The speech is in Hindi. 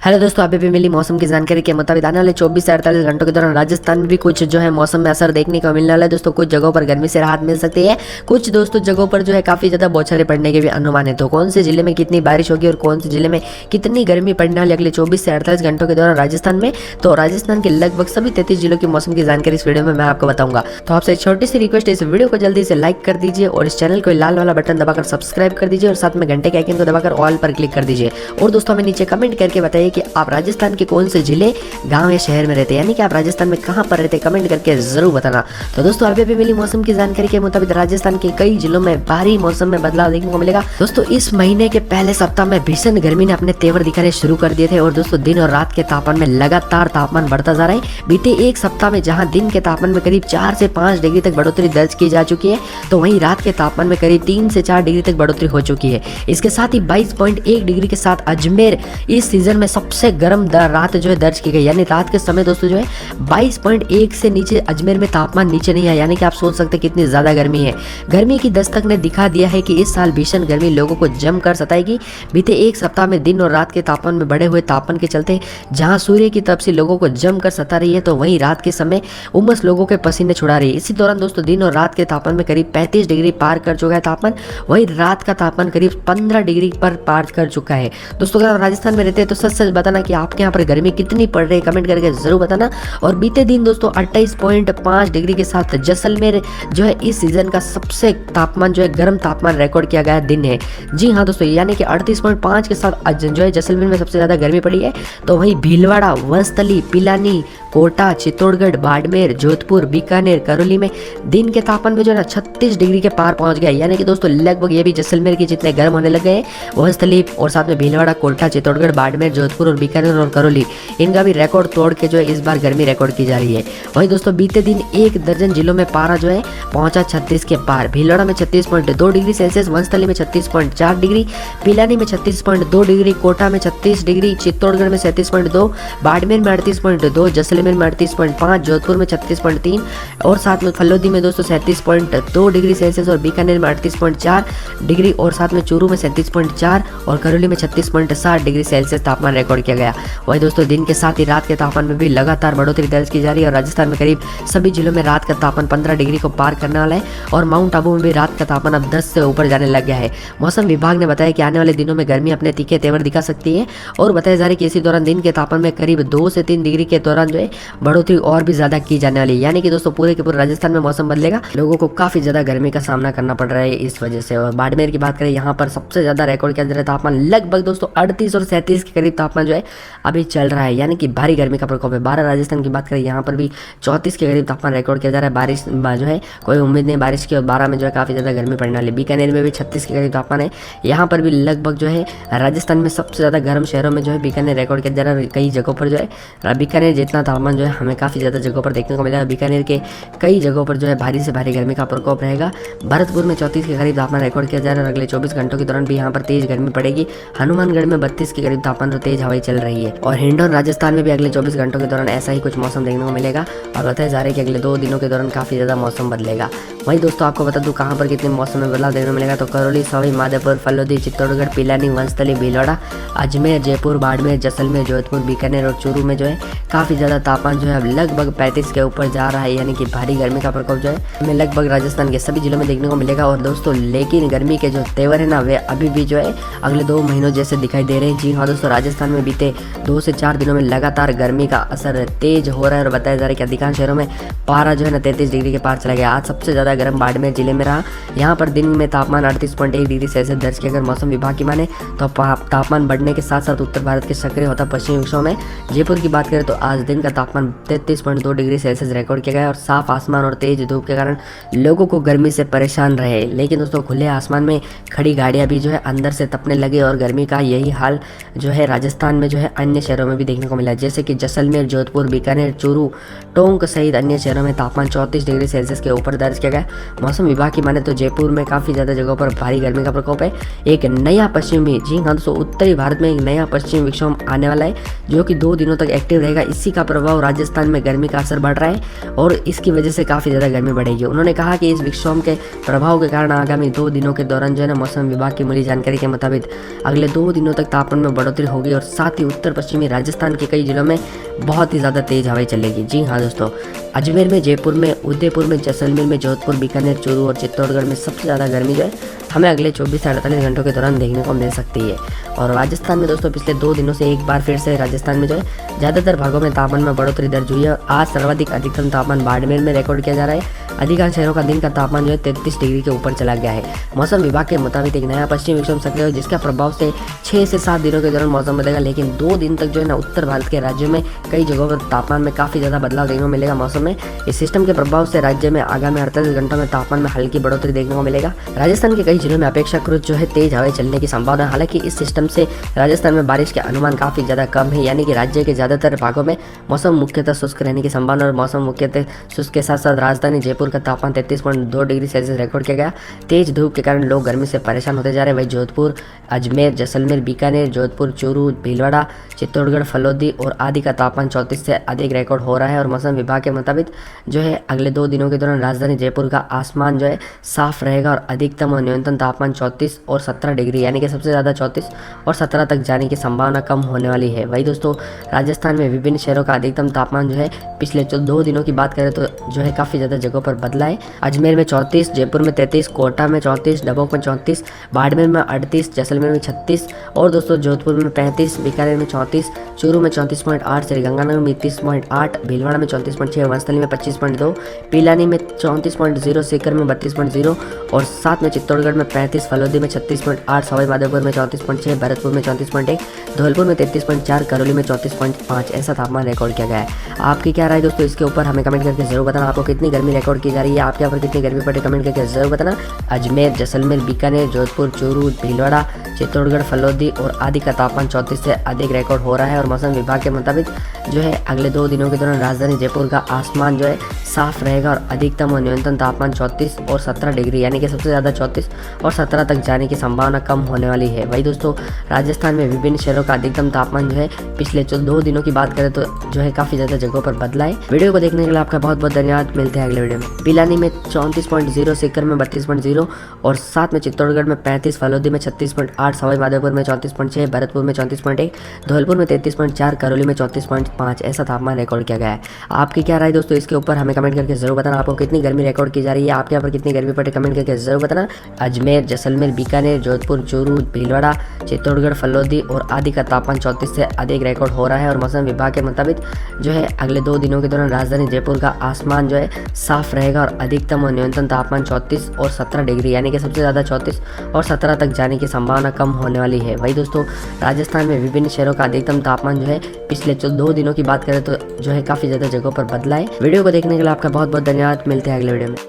हेलो दोस्तों, अभी भी मिली मौसम की जानकारी के मुताबिक आने वाले 24 से 48 घंटों के दौरान राजस्थान में भी कुछ जो है मौसम में असर देखने को मिलने वाला है। दोस्तों कुछ जगहों पर गर्मी से राहत मिल सकती है, कुछ दोस्तों जगहों पर जो है काफी ज्यादा बौछारें पड़ने के भी अनुमान है। तो कौन से जिले में कितनी बारिश होगी और कौन से जिले में कितनी गर्मी पड़ने वाली अगले 24 से 48 घंटों के दौरान राजस्थान में, तो राजस्थान के लगभग सभी 33 जिलों की मौसम की जानकारी इस वीडियो में मैं आपको बताऊंगा। तो आपसे एक छोटी सी रिक्वेस्ट है, इस वीडियो को जल्दी से लाइक कर दीजिए और इस चैनल को लाल वाला बटन दबाकर सब्सक्राइब कर दीजिए और साथ में घंटे के आइकन को दबाकर ऑल पर क्लिक कर दीजिए। और दोस्तों हमें नीचे कमेंट करके बताइए कि आप राजस्थान के कौन से जिले, गांव या शहर में रहते हैं, यानी कि आप राजस्थान में कहां पर रहते हैं, कमेंट करके जरूर बताना। तो दोस्तों अभी मिली मौसम की जानकारी के मुताबिक राजस्थान के कई जिलों में भारी मौसम में बदलाव देखने को मिलेगा। दोस्तों इस महीने के पहले सप्ताह में भीषण गर्मी ने अपने तेवर दिखाने शुरू कर दिए थे और दोस्तों दिन और रात के तापमान में लगातार तापमान बढ़ता जा रहा है। बीते एक सप्ताह में जहां दिन के तापमान में करीब 4 से 5 डिग्री तक बढ़ोतरी दर्ज की जा चुकी है, तो वहीं रात के तापमान में करीब 3 से 4 डिग्री तक बढ़ोतरी हो चुकी है। इसके साथ ही 22.1 डिग्री के साथ अजमेर इस सीजन में सबसे गर्म रात जो है दर्ज की गई, यानी रात के समय दोस्तों जो है 22.1 से नीचे अजमेर में तापमान नीचे नहीं आया, यानी कि आप सोच सकते हैं कितनी ज्यादा गर्मी है। गर्मी की दस्तक ने दिखा दिया है कि इस साल भीषण गर्मी लोगों को जमकर सताएगी। बीते एक सप्ताह में दिन और रात के तापमान में बढ़े हुए तापमान के चलते जहां सूर्य की तपसी लोगों को जमकर सता रही है, तो वहीं रात के समय उमस लोगों के पसीने छुड़ा रही है। इसी दौरान दोस्तों दिन और रात के तापमान में करीब 35 डिग्री पार कर चुका है तापमान, वहीं रात का तापमान करीब 15 डिग्री पर पार कर चुका है। दोस्तों अगर आप राजस्थान में रहते हैं तो सच सच बताना कि आपके यहाँ पर गर्मी कितनी पड़ रही है, कमेंट करके जरूर बताना। और बीते दिन दोस्तों 28.5 डिग्री के साथ जैसलमेर जो है इस सीजन का सबसे तापमान जो है गर्म तापमान रिकॉर्ड किया गया दिन है। जी हाँ दोस्तों, यानी कि 38.5 के साथ जो है जैसलमेर में सबसे ज्यादा गर्मी पड़ी है। तो वहीं भीलवाड़ा, वंस्थली, पिलानी, कोटा, चित्तौड़गढ़, बाड़मेर, जोधपुर, बीकानेर, करौली में दिन के तापमान में जो है ना 36 डिग्री के पार पहुंच गया, यानी कि दोस्तों लगभग ये भी जैसलमेर के जितने गर्म होने लग गए। वंस्थली और साथ में भीलवाड़ा, कोटा, चित्तौड़गढ़, बाड़मेर, जोधपुर और बीकानेर और करौली, इनका भी रिकॉर्ड तोड़ के जो है इस बार गर्मी रिकॉर्ड की जा रही है। वहीं दोस्तों बीते दिन एक दर्जन जिलों में पारा जो है पहुंचा 36 के पार। भीलवाड़ा में 36.2 डिग्री सेल्सियस, वंस्थली में 36.4 डिग्री, पिलानी में 36.2 डिग्री, कोटा में 36 डिग्री, चित्तौड़गढ़ में 37.2, बाड़मेर में 38.2, जैसलमेर में 38.5, जोधपुर में 36.3 और साथ में फलोदी में दोस्तों 37.2 डिग्री सेल्सियस और बीकानेर में 38.4 डिग्री और साथ में चूरू में 37.4 और करौली में 36.7 डिग्री सेल्सियस तापमान रिकॉर्ड किया गया। वही दोस्तों दिन के साथ ही रात के तापमान में भी लगातार बढ़ोतरी दर्ज की जा रही है और राजस्थान में करीब सभी जिलों में रात का तापमान 15 डिग्री को पार करने वाला है और माउंट आबू में भी रात का तापमान अब 10 से ऊपर जाने लग गया है। मौसम विभाग ने बताया कि आने वाले दिनों में गर्मी अपने तीखे तेवर दिखा सकती है और बताया जा रहा है कि इसी दौरान दिन के तापमान में करीब 2 से 3 डिग्री के दौरान जो है बढ़ोतरी और भी ज्यादा की जाने वाली है, यानी कि दोस्तों पूरे के पूरे राजस्थान में मौसम बदलेगा। लोगों को काफी ज्यादा गर्मी का सामना करना पड़ रहा है इस वजह से। और बाड़मेर की बात करें, यहाँ पर सबसे ज्यादा रिकॉर्ड किया जा रहा है तापमान लगभग दोस्तों 38 और 37 के करीब तापमान जो है अभी चल रहा है, यानी कि भारी गर्मी का प्रकोप है। 12 राजस्थान की बात करें, यहाँ पर भी 34 के करीब तापमान रिकॉर्ड किया जा रहा है। बारिश जो है कोई उम्मीद नहीं बारिश की और 12 में जो है काफी ज्यादा गर्मी पड़ने वाली। बीकानेर में भी 36 के करीब तापमान है। यहाँ पर भी लगभग जो है राजस्थान में सबसे ज्यादा गर्म शहरों में जो है बीकानेर रिकॉर्ड किया जा रहा है। कई जगहों पर जो है बीकानेर जितना तापमान जो है हमें काफी ज्यादा जगहों पर देखने को मिलेगा। बीकानेर के कई जगहों पर जो है भारी से भारी गर्मी का प्रकोप रहेगा। भरतपुर में 34 के करीब तापमान रिकॉर्ड किया जा रहा है और अगले 24 घंटों के दौरान भी यहाँ पर तेज गर्मी पड़ेगी। हनुमानगढ़ में 32 के करीब तापमान तो तेज हवाई चल रही है और हिंडौन राजस्थान में भी अगले 24 घंटों के दौरान ऐसा ही कुछ मौसम देखने को मिलेगा और बताया जा रहा है कि अगले 2 दिनों के दौरान काफी ज्यादा मौसम बदलेगा। वहीं दोस्तों आपको बता दूं कहां पर कितने मौसम में बदलाव देखने को मिलेगा, तो करौली, सवाई माधोपुर, फलोदी, चित्तौड़गढ़, पिलानी, वंस्थली, भीलवाड़ा, अजमेर, जयपुर, बाड़मेर, जैसलमेर, जोधपुर, बीकानेर और चूरू में जो है काफी ज्यादा तापमान जो है अब लगभग 35 के ऊपर जा रहा है, यानी कि भारी गर्मी का प्रकोप जो है हमें लगभग राजस्थान के सभी जिलों में देखने को मिलेगा। और दोस्तों लेकिन गर्मी के जो तेवर है ना वे अभी भी जो है अगले 2 महीनों जैसे दिखाई दे रहे हैं। जी हाँ दोस्तों, राजस्थान में बीते 2 से 4 दिनों में लगातार गर्मी का असर तेज हो रहा है और बताया जा रहा है कि अधिकांश शहरों में पारा जो है ना 33 डिग्री के पार चला गया। आज सबसे ज्यादा गर्म बाड़मेर जिले में रहा, यहाँ पर दिन में तापमान 38.1 डिग्री सेल्सियस दर्ज किया। अगर मौसम विभाग की माने तो तापमान बढ़ने के साथ साथ उत्तर भारत के सक्रिय होता पश्चिमी विक्षोभ में जयपुर की बात करें तो आज दिन का तापमान 33.2 डिग्री सेल्सियस रिकॉर्ड किया गया और साफ आसमान और तेज धूप के कारण लोगों को गर्मी से परेशान रहे। लेकिन दोस्तों खुले आसमान में खड़ी गाड़ियां भी जो है अंदर से तपने लगे और गर्मी का यही हाल जो है राजस्थान में जो है अन्य शहरों में भी देखने को मिला, जैसे कि जैसलमेर, जोधपुर, बीकानेर, चूरू, टोंक सहित अन्य शहरों में तापमान 34 डिग्री सेल्सियस के ऊपर दर्ज किया गया। मौसम विभाग की माने तो जयपुर में काफी ज्यादा जगहों पर भारी गर्मी का प्रकोप है। एक नया पश्चिमी, जी हाँ दोस्तों, उत्तरी भारत में एक नया पश्चिमी विक्षोभ आने वाला है जो कि 2 दिनों तक एक्टिव रहेगा। इसी का प्रभाव प्रभाव राजस्थान में गर्मी का असर बढ़ रहा है और इसकी वजह से काफ़ी ज़्यादा गर्मी बढ़ेगी। उन्होंने कहा कि इस विक्षोभ के प्रभाव के कारण आगामी 2 दिनों के दौरान जो है ना मौसम विभाग की मिली जानकारी के मुताबिक अगले 2 दिनों तक तापमान में बढ़ोतरी होगी और साथ ही उत्तर पश्चिमी राजस्थान के कई जिलों में बहुत ही ज़्यादा तेज हवाएं चलेगी। जी हाँ दोस्तों, अजमेर में, जयपुर में, उदयपुर में, जैसलमेर में, जोधपुर, बीकानेर, चूरू और चित्तौड़गढ़ में सबसे ज़्यादा गर्मी जो है हमें अगले 24 से 48 घंटों के दौरान देखने को मिल सकती है। और राजस्थान में दोस्तों पिछले 2 दिनों से एक बार फिर से राजस्थान में जो है ज़्यादातर भागों में तापमान में बढ़ोतरी दर्ज हुई है और आज सर्वाधिक अधिकतम तापमान बाड़मेर में रिकॉर्ड किया जा रहा है। अधिकांश शहरों का दिन का तापमान जो है 33 डिग्री के ऊपर चला गया है। मौसम विभाग के मुताबिक एक नया पश्चिमी विक्षोभ सक्रिय है जिसका प्रभाव से 6 से 7 दिनों के दौरान मौसम बदलेगा, लेकिन 2 दिन तक जो है ना उत्तर भारत के राज्यों में कई जगहों पर तापमान में काफ़ी ज़्यादा बदलाव देखने को मिलेगा। मौसम में इस सिस्टम के प्रभाव से राज्य में आगामी 48 घंटों में तापमान में हल्की बढ़ोतरी देखने को मिलेगा। राजस्थान के कई जिलों में अपेक्षाकृत जो है तेज हवाएं चलने की संभावना है। हालांकि इस सिस्टम से राजस्थान में बारिश के अनुमान काफ़ी ज़्यादा कम है, यानी कि राज्य के ज़्यादातर भागों में मौसम मुख्यतः शुष्क रहने की संभावना और मौसम मुख्यतः शुष्क के साथ साथ राजधानी जयपुर का तापमान 33.2 डिग्री सेल्सियस रिकॉर्ड किया गया। तेज धूप के कारण लोग गर्मी से परेशान होते जा रहे हैं। वहीं जोधपुर, अजमेर, जैसलमेर, बीकानेर, जोधपुर, चूरू, भीलवाड़ा, चित्तौड़गढ़, फलोदी और आदि का तापमान 34 से अधिक रिकॉर्ड हो रहा है। और मौसम विभाग के मुताबिक जो है अगले 2 दिनों के दौरान राजधानी जयपुर का आसमान जो है साफ रहेगा और अधिकतम और न्यूनतम तापमान 34 और 17 डिग्री यानी कि सबसे ज़्यादा 34 और 17 तक जाने की संभावना कम होने वाली है। वही दोस्तों, राजस्थान में विभिन्न शहरों का अधिकतम तापमान जो है पिछले 2 दिनों की बात करें तो जो है काफ़ी ज़्यादा जगहों पर बदला है। अजमेर में 34, जयपुर में 33, कोटा में 34, डबोक में 34, बाड़मेर में 38, जैसलमेर में 36 और दोस्तों जोधपुर में 35, बीकानेर में 34, चूरू में 34.8, श्रीगंगानगर में 30.8, भीलवाड़ा में 34.6, वंशतली में 25.2, पिलानी में 34.0, सीकर में 32.0 और साथ में चित्तौड़गढ़ में 35, फलोदी में 36.8, सवाई माधोपुर में 34.6, भरतपुर में 34.1, धौलपुर में 33.4, करौली में 34.5 ऐसा तापमान रिकॉर्ड किया गया है। आपकी क्या राय दोस्तों इसके ऊपर हमें कमेंट करके जरूर बताना। आपको कितनी गर्मी रिकॉर्ड की जा रही है, आपके यहाँ पर कितनी गर्मी पड़े कमेंट करके जरूर बताना। अजमेर, जैसलमेर, बीकानेर, जोधपुर, चूरू, भीलवाड़ा, चित्तौड़गढ़, फलोदी और आदि का तापमान 34 से अधिक रिकॉर्ड हो रहा है। और मौसम विभाग के मुताबिक जो है अगले 2 दिनों के दौरान राजधानी जयपुर का आसमान जो है साफ रहेगा और अधिकतम और न्यूनतम तापमान 34 और 17 डिग्री यानी कि सबसे ज़्यादा 34 और 17 तक जाने की संभावना कम होने वाली है। वही दोस्तों, राजस्थान में विभिन्न शहरों का अधिकतम तापमान जो है पिछले 2 दिनों की बात करें तो जो है काफ़ी ज़्यादा जगहों पर बदला है। वीडियो को देखने के लिए आपका बहुत बहुत धन्यवाद। मिलते हैं अगले वीडियो में। पिलानी में 34.0, सीकर में 32.0 और साथ में चित्तौड़गढ़ में 35, फलोदी में 36.8, सवाई माधोपुर में 34.6, भरतपुर में 34.1, धौलपुर में 33.4, करौली में 34.5 ऐसा तापमान रिकॉर्ड किया गया है। आपकी क्या राय दोस्तों इसके ऊपर हमें कमेंट करके जरूर बताना। आपको कितनी गर्मी रिकॉर्ड की जा रही है, आपके यहाँ पर कितनी गर्मी पड़े कमेंट करके जरूर बताना। अजमेर, जैसलमेर, बीकानेर, जोधपुर, चूरू, भीलवाड़ा, चित्तौड़गढ़, फलोदी और आदि का तापमान 34 से अधिक रिकॉर्ड हो रहा है। और मौसम विभाग के मुताबिक जो है अगले 2 दिनों के दौरान राजधानी जयपुर का आसमान जो है साफ रहेगा और अधिकतम और न्यूनतम तापमान 34 और 17 डिग्री यानी कि सबसे ज़्यादा 34 और 17 तक जाने की संभावना कम होने वाली है। वही दोस्तों, राजस्थान में विभिन्न शहरों का अधिकतम तापमान जो है पिछले 2 दिनों की बात करें तो जो है काफ़ी ज़्यादा जगहों पर बदला है। वीडियो को देखने के लिए आपका बहुत बहुत धन्यवाद। मिलते हैं अगले वीडियो में।